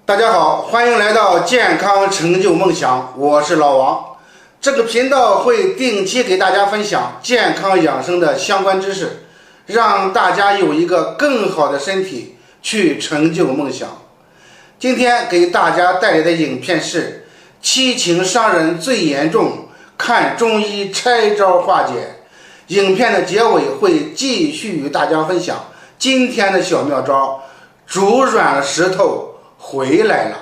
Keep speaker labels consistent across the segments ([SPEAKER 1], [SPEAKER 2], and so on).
[SPEAKER 1] 大家好，欢迎来到健康成就梦想，我是老王。这个频道会定期给大家分享健康养生的相关知识，让大家有一个更好的身体去成就梦想。今天给大家带来的影片是七情伤人最严重，看中医拆招化解。影片的结尾会继续与大家分享今天的小妙招，煮软了石头回来了。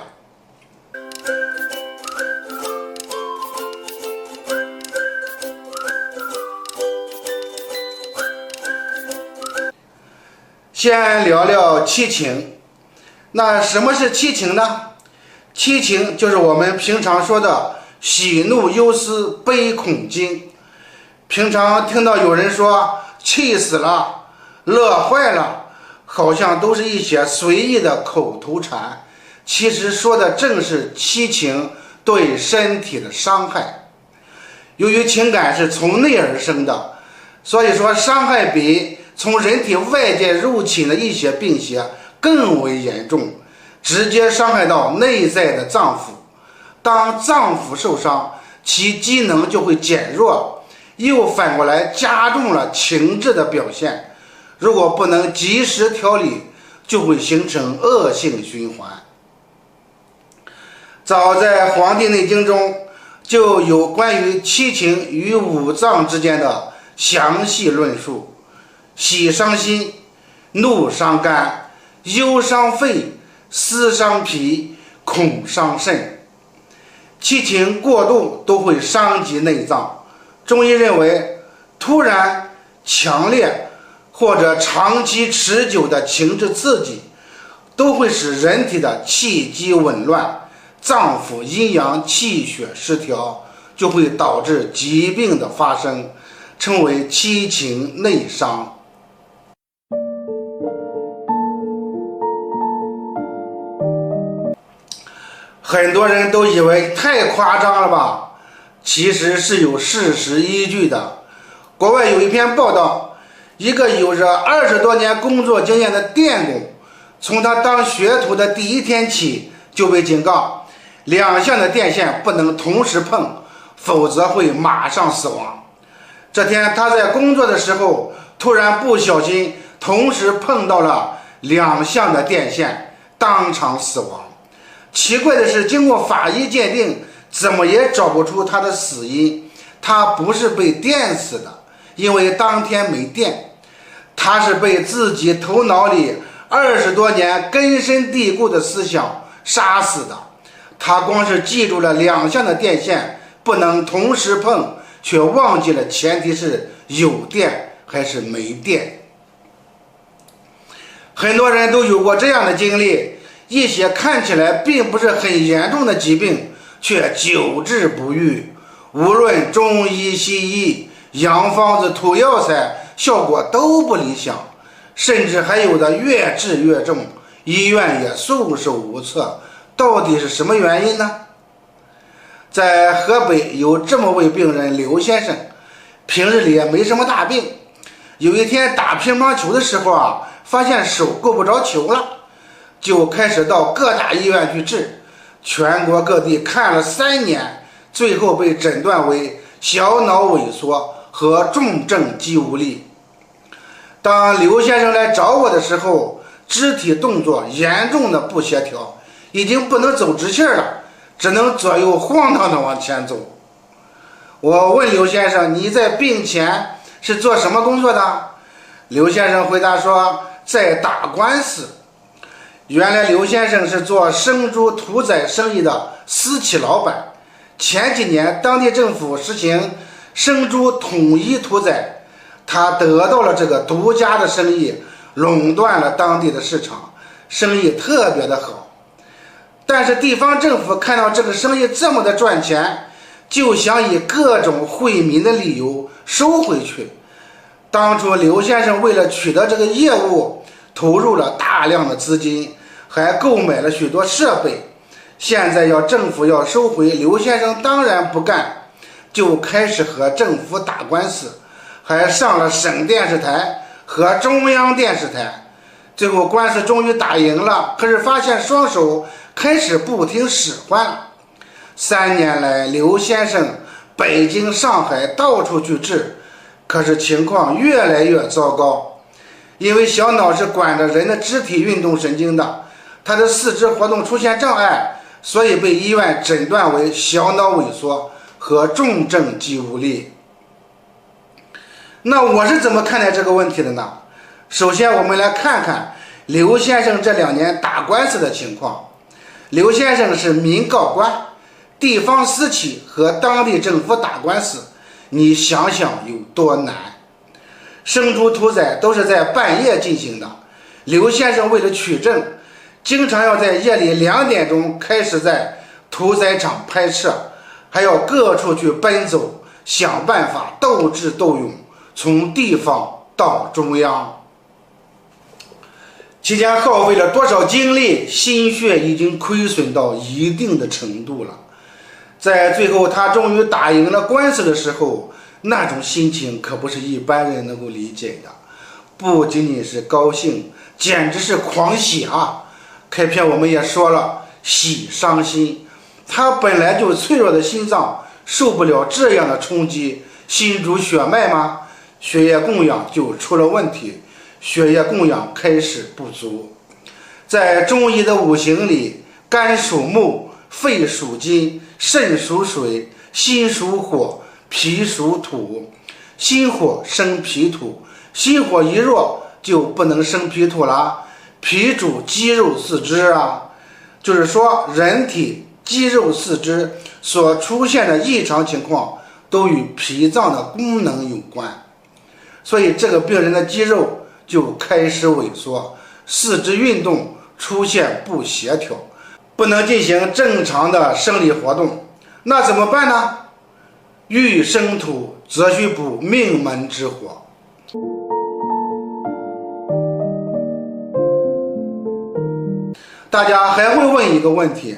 [SPEAKER 1] 先聊聊七情。那什么是七情呢？七情就是我们平常说的喜怒忧思悲恐惊。平常听到有人说气死了、乐坏了，好像都是一些随意的口头禅，其实说的正是七情对身体的伤害。由于情感是从内而生的，所以说伤害比从人体外界入侵的一些病邪更为严重，直接伤害到内在的脏腑。当脏腑受伤，其机能就会减弱，又反过来加重了情志的表现。如果不能及时调理，就会形成恶性循环。早在《黄帝内经》中就有关于七情与五脏之间的详细论述。喜伤心，怒伤肝，忧伤肺，思伤脾，恐伤肾。七情过度都会伤及内脏。中医认为，突然、强烈或者长期持久的情志刺激，都会使人体的气机紊乱，脏腑阴阳气血失调，就会导致疾病的发生，称为七情内伤。很多人都以为太夸张了吧，其实是有事实依据的。国外有一篇报道，一个有着20多年工作经验的电工，从他当学徒的第一天起就被警告，2项的电线不能同时碰，否则会马上死亡。这天他在工作的时候，突然不小心同时碰到了2项的电线，当场死亡。奇怪的是，经过法医鉴定，怎么也找不出他的死因。他不是被电死的，因为当天没电，他是被自己头脑里20多年根深蒂固的思想杀死的。他光是记住了2项的电线不能同时碰，却忘记了前提是有电还是没电。很多人都有过这样的经历，一些看起来并不是很严重的疾病，却久治不愈。无论中医西医、洋方子土药材，效果都不理想，甚至还有的越治越重，医院也束手无策。到底是什么原因呢？在河北有这么位病人刘先生，平日里也没什么大病，有一天打乒乓球的时候发现手够不着球了，就开始到各大医院去治，全国各地看了3年，最后被诊断为小脑萎缩和重症肌无力。当刘先生来找我的时候，肢体动作严重的不协调，已经不能走直线了，只能左右晃荡的往前走。我问刘先生，你在病前是做什么工作的？刘先生回答说，在打官司。原来刘先生是做生猪屠宰生意的私企老板，前几年当地政府实行生猪统一屠宰，他得到了这个独家的生意，垄断了当地的市场，生意特别的好。但是地方政府看到这个生意这么的赚钱，就想以各种惠民的理由收回去。当初刘先生为了取得这个业务，投入了大量的资金，还购买了许多设备。现在政府要收回，刘先生当然不干，就开始和政府打官司，还上了省电视台和中央电视台。最后官司终于打赢了，可是发现双手开始不听使唤了。3年来，刘先生北京、上海到处去治，可是情况越来越糟糕。因为小脑是管着人的肢体运动神经的，他的四肢活动出现障碍，所以被医院诊断为小脑萎缩和重症肌无力。那我是怎么看待这个问题的呢？首先我们来看看刘先生这2年打官司的情况。刘先生是民告官，地方私企和当地政府打官司，你想想有多难。生猪屠宰都是在半夜进行的，刘先生为了取证，经常要在夜里2点钟开始在屠宰场拍摄，还要各处去奔走，想办法斗智斗勇，从地方到中央。期间耗费了多少精力，心血已经亏损到一定的程度了。在最后他终于打赢了官司的时候，那种心情可不是一般人能够理解的，不仅仅是高兴，简直是狂喜啊！开篇我们也说了，喜伤心，他本来就脆弱的心脏受不了这样的冲击，心主血脉吗？血液供氧就出了问题，血液供氧开始不足。在中医的5行里，肝属木，肺属金，肾属水，心属火，脾属土。心火生脾土，心火一弱就不能生脾土了。脾主肌肉四肢啊，就是说人体肌肉四肢所出现的异常情况都与脾脏的功能有关，所以这个病人的肌肉就开始萎缩，四肢运动出现不协调，不能进行正常的生理活动。那怎么办呢？欲生土，则须补命门之火。大家还会问一个问题，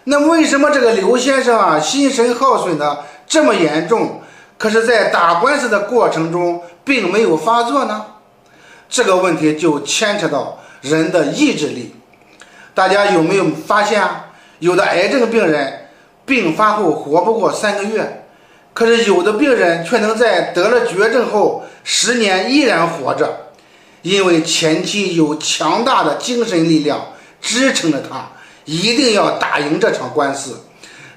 [SPEAKER 1] 那为什么这个刘先生啊心神耗损的这么严重，可是在打官司的过程中并没有发作呢？这个问题就牵扯到人的意志力。大家有没有发现啊？有的癌症病人病发后活不过3个月，可是有的病人却能在得了绝症后10年依然活着，因为前期有强大的精神力量支撑着他，一定要打赢这场官司。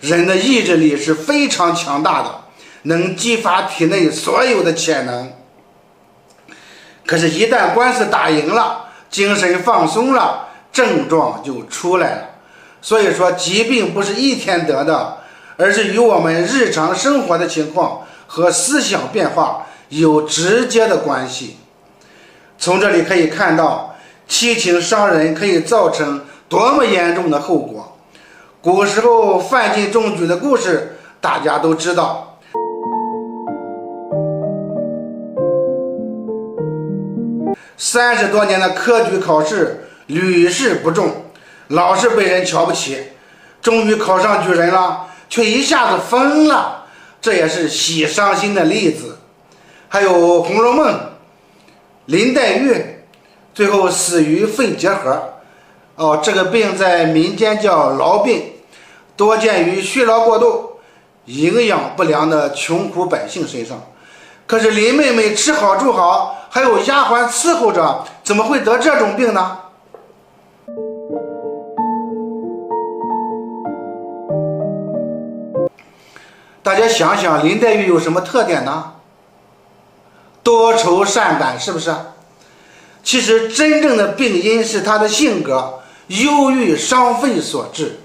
[SPEAKER 1] 人的意志力是非常强大的，能激发体内所有的潜能。可是，一旦官司打赢了，精神放松了，症状就出来了。所以说，疾病不是一天得的，而是与我们日常生活的情况和思想变化有直接的关系。从这里可以看到，七情伤人可以造成多么严重的后果。古时候范进中举的故事大家都知道，30多年的科举考试屡试不中，老是被人瞧不起，终于考上举人了，却一下子疯了，这也是喜伤心的例子。还有《红楼梦》，林黛玉最后死于肺结核，这个病在民间叫痨病，多见于虚劳过度、营养不良的穷苦百姓身上。可是林妹妹吃好住好，还有丫鬟伺候着，怎么会得这种病呢？大家想想，林黛玉有什么特点呢？多愁善感，是不是？其实真正的病因是她的性格忧郁伤肺所致，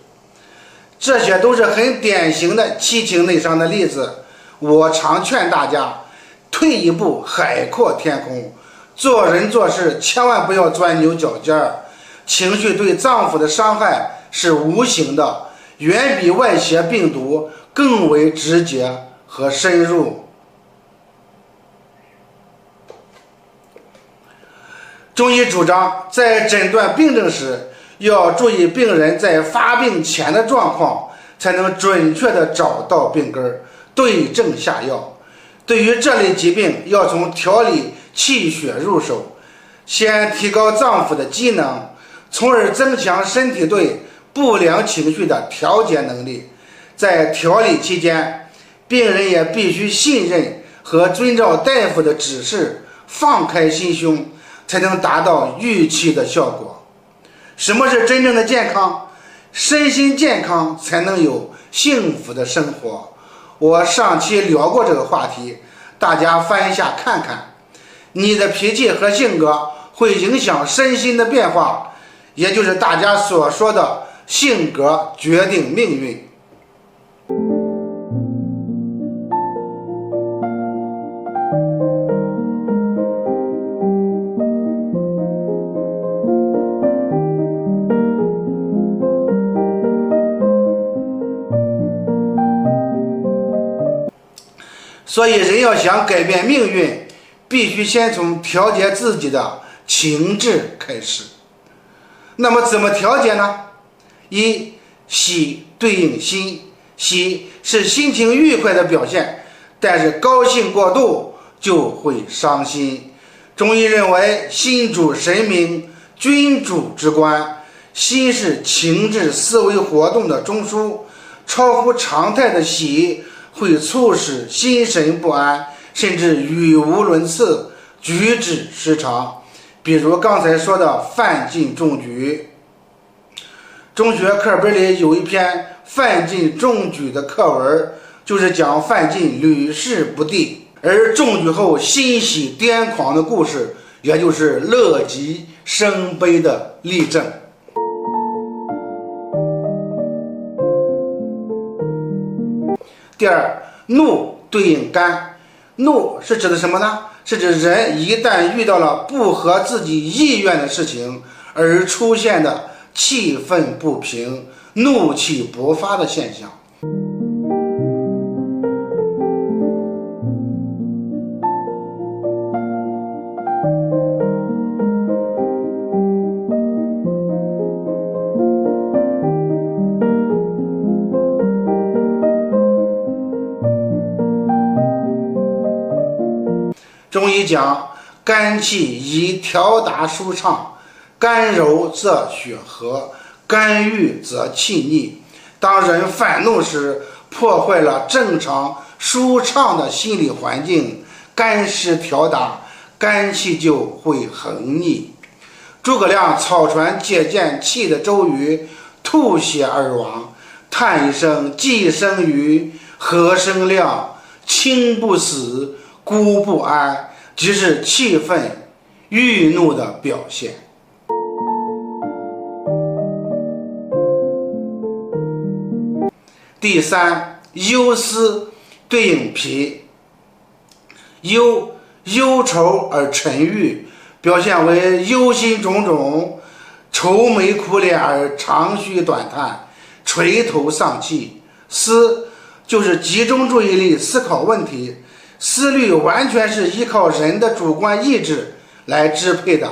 [SPEAKER 1] 这些都是很典型的七情内伤的例子。我常劝大家退一步海阔天空，做人做事千万不要钻牛角尖儿。情绪对脏腑的伤害是无形的，远比外邪病毒更为直接和深入。中医主张在诊断病症时，要注意病人在发病前的状况，才能准确地找到病根，对症下药。对于这类疾病，要从调理气血入手，先提高脏腑的机能，从而增强身体对不良情绪的调节能力。在调理期间，病人也必须信任和遵照大夫的指示，放开心胸，才能达到预期的效果。什么是真正的健康？身心健康才能有幸福的生活。我上期聊过这个话题，大家翻一下看看。你的脾气和性格会影响身心的变化，也就是大家所说的性格决定命运。所以人要想改变命运，必须先从调节自己的情志开始。那么怎么调节呢？一，喜对应心，喜是心情愉快的表现，但是高兴过度就会伤心。中医认为心主神明，君主之官，心是情志思维活动的中枢，超乎常态的喜会促使心神不安，甚至语无伦次，举止失常。比如刚才说的范进中举，中学课本里有一篇范进中举的课文，就是讲范进屡试不第，而中举后欣喜癫狂的故事，也就是乐极生悲的例证。第二，怒对应肝，怒是指的什么呢？是指人一旦遇到了不合自己意愿的事情而出现的气愤不平、怒气勃发的现象。中医讲，肝气以调达舒畅，肝柔则血和，肝郁则气逆。当人愤怒时，破坏了正常舒畅的心理环境，肝失调达，肝气就会横逆。诸葛亮草船借箭气得周瑜吐血而亡，叹一声既生瑜，何生亮，亲不死，孤不安，即是气愤郁怒的表现。第三，忧思对应脾，忧愁而沉郁，表现为忧心忡忡，愁眉苦脸而长吁短叹，垂头丧气。思就是集中注意力思考问题，思虑完全是依靠人的主观意志来支配的。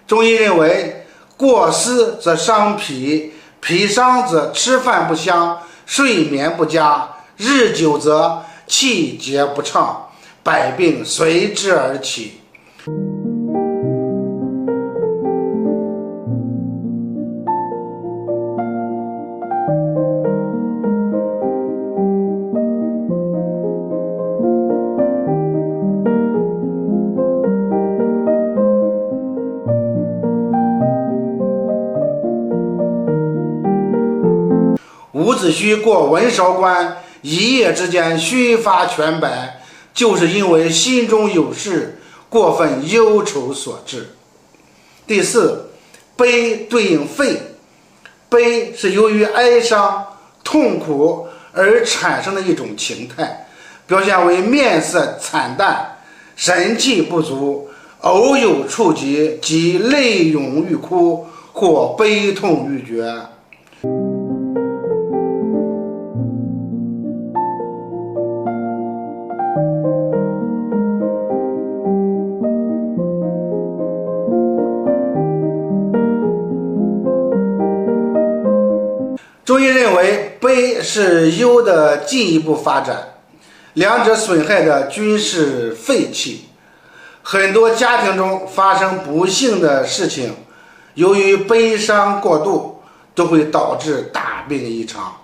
[SPEAKER 1] 中医认为，过思则伤脾，脾伤则吃饭不香，睡眠不佳，日久则气结不畅，百病随之而起。伍子胥过文韶关，一夜之间须发全白，就是因为心中有事，过分忧愁所致。第四，悲对应肺，悲是由于哀伤、痛苦而产生的一种情态，表现为面色惨淡，神气不足，偶有触及即泪涌欲哭，或悲痛欲绝。中医认为，悲是忧的进一步发展，两者损害的均是肺气。很多家庭中发生不幸的事情，由于悲伤过度，都会导致大病一场。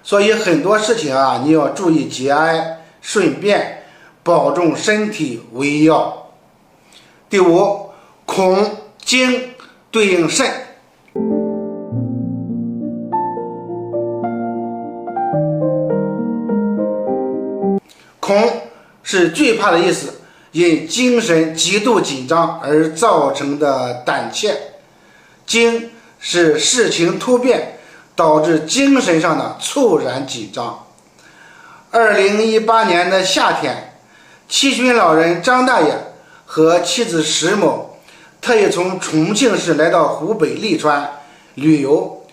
[SPEAKER 1] 所以很多事情啊，你要注意节哀顺变，保重身体为要。第五，恐惊对应肾。恐是惧怕的意思，因精神极度紧张而造成的胆怯。惊是事情突变导致精神上的猝然紧张。2018年的夏天，七旬老人张大爷和妻子石某特意从重庆市来到湖北利川旅游。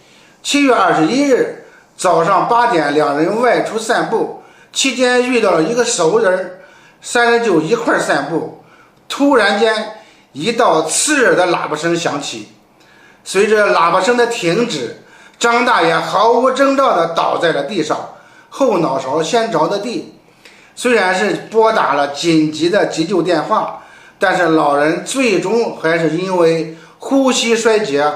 [SPEAKER 1] 7月21日早上8点，两人外出散步，期间遇到了一个熟人，三人就一块散步。突然间，一道刺耳的喇叭声响起，随着喇叭声的停止，张大爷毫无征兆地倒在了地上，后脑勺先着的地。虽然是拨打了紧急的急救电话，但是老人最终还是因为呼吸衰竭、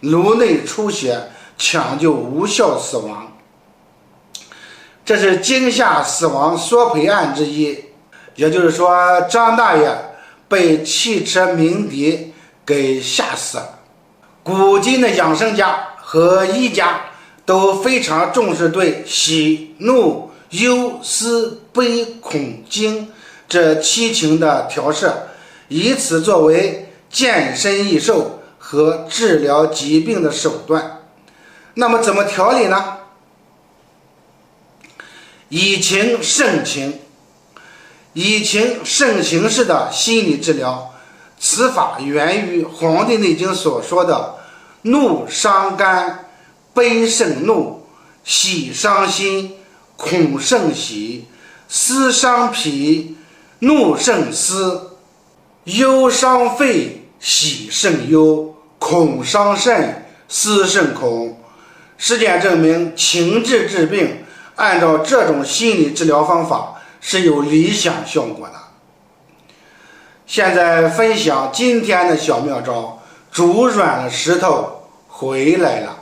[SPEAKER 1] 颅内出血，抢救无效死亡。这是惊吓死亡索赔案之一，也就是说，张大爷被汽车鸣笛给吓死了。古今的养生家和医家都非常重视对喜、怒、忧、思、悲、恐、惊这七情的调摄，以此作为健身益寿和治疗疾病的手段。那么怎么调理呢？以情胜情，以情胜情式的心理治疗，此法源于《黄帝内经》所说的怒伤肝，悲胜怒，喜伤心，恐胜喜，思伤脾，怒胜思，忧伤肺，喜胜忧，恐伤肾，思胜恐。实践证明，情志治病按照这种心理治疗方法是有理想效果的。现在分享今天的小妙招，煮软了石头回来了。